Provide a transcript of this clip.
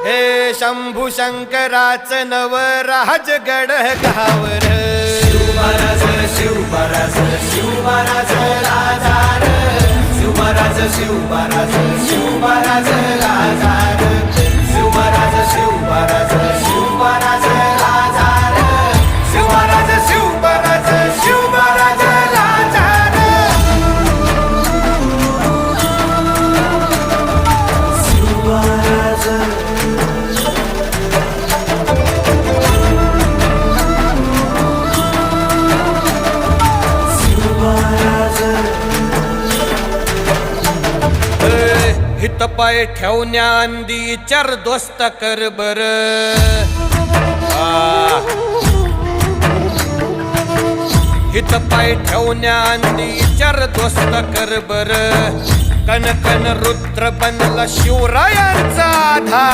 हे शंभू शंकराच नवराज गड गावर शिवमहाराज शिवमहाराज शिवमहाराज राजा शिवमहाराज शिवमहाराज शिवमहाराज राजा शिवमहाराज शिवमहाराज शिवमहाराज राजा शिवमहाराज शिवमहाराज शिवमहाराज राजा शिवमहाराज हित पाय ठेवण्या अंदी चर दोस्त कर बर हित पाय ठेवण्या अंदी चर दोस्त कर बर कन कन रुद्र बनला शिवरायांचा आधार